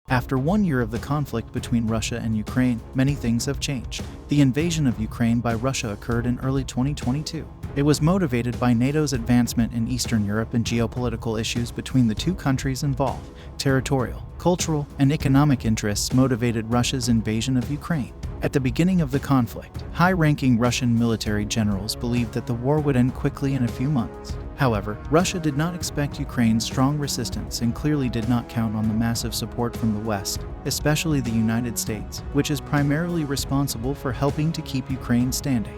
After 1 year of the conflict between Russia and Ukraine, many things have changed. The invasion of Ukraine by Russia occurred in early 2022. It was motivated by NATO's advancement in Eastern Europe and geopolitical issues between the two countries involved. Territorial, cultural, and economic interests motivated Russia's invasion of Ukraine. At the beginning of the conflict, high-ranking Russian military generals believed that the war would end quickly in a few months. However, Russia did not expect Ukraine's strong resistance and clearly did not count on the massive support from the West, especially the United States, which is primarily responsible for helping to keep Ukraine standing.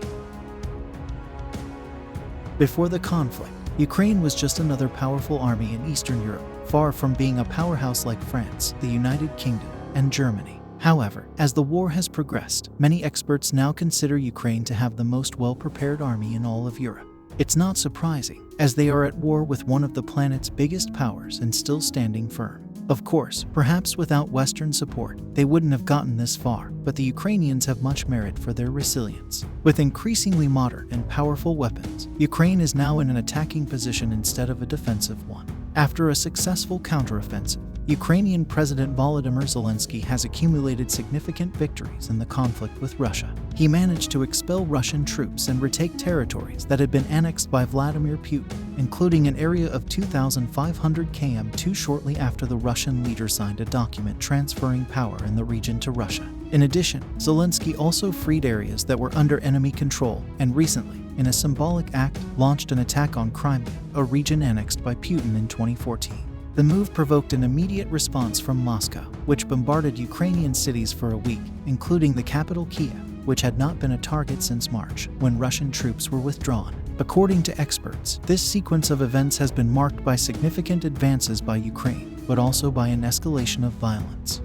Before the conflict, Ukraine was just another powerful army in Eastern Europe, far from being a powerhouse like France, the United Kingdom, and Germany. However, as the war has progressed, many experts now consider Ukraine to have the most well-prepared army in all of Europe. It's not surprising, as they are at war with one of the planet's biggest powers and still standing firm. Of course, perhaps without Western support, they wouldn't have gotten this far, but the Ukrainians have much merit for their resilience. With increasingly modern and powerful weapons, Ukraine is now in an attacking position instead of a defensive one. After a successful counteroffensive, Ukrainian President Volodymyr Zelensky has accumulated significant victories in the conflict with Russia. He managed to expel Russian troops and retake territories that had been annexed by Vladimir Putin, including an area of 2,500 km2 shortly after the Russian leader signed a document transferring power in the region to Russia. In addition, Zelensky also freed areas that were under enemy control and recently, in a symbolic act, launched an attack on Crimea, a region annexed by Putin in 2014. The move provoked an immediate response from Moscow, which bombarded Ukrainian cities for a week, including the capital Kiev, which had not been a target since March, when Russian troops were withdrawn. According to experts, this sequence of events has been marked by significant advances by Ukraine, but also by an escalation of violence.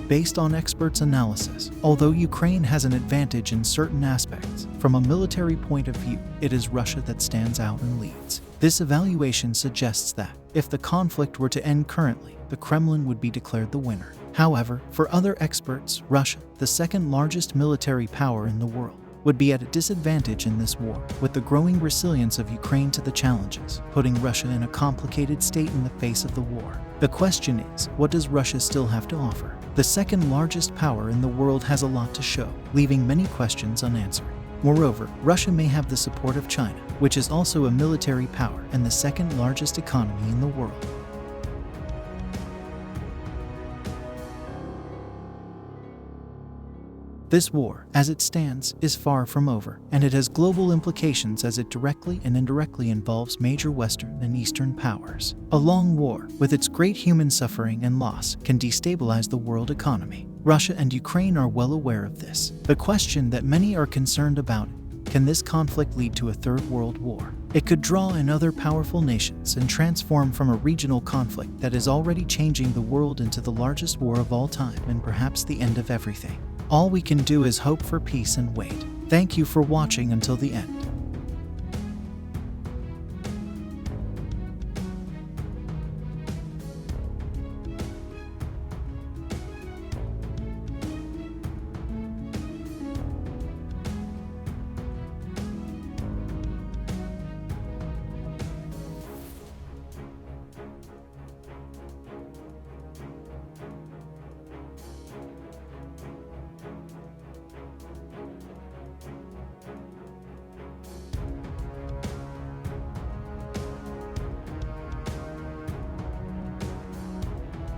Based on experts' analysis, although Ukraine has an advantage in certain aspects, from a military point of view, it is Russia that stands out and leads. This evaluation suggests that, if the conflict were to end currently, the Kremlin would be declared the winner. However, for other experts, Russia, the second largest military power in the world, would be at a disadvantage in this war, with the growing resilience of Ukraine to the challenges, putting Russia in a complicated state in the face of the war. The question is, what does Russia still have to offer? The second largest power in the world has a lot to show, leaving many questions unanswered. Moreover, Russia may have the support of China, which is also a military power and the second largest economy in the world. This war, as it stands, is far from over, and it has global implications as it directly and indirectly involves major Western and Eastern powers. A long war, with its great human suffering and loss, can destabilize the world economy. Russia and Ukraine are well aware of this. The question that many are concerned about: can this conflict lead to a third world war? It could draw in other powerful nations and transform from a regional conflict that is already changing the world into the largest war of all time and perhaps the end of everything. All we can do is hope for peace and wait. Thank you for watching until the end.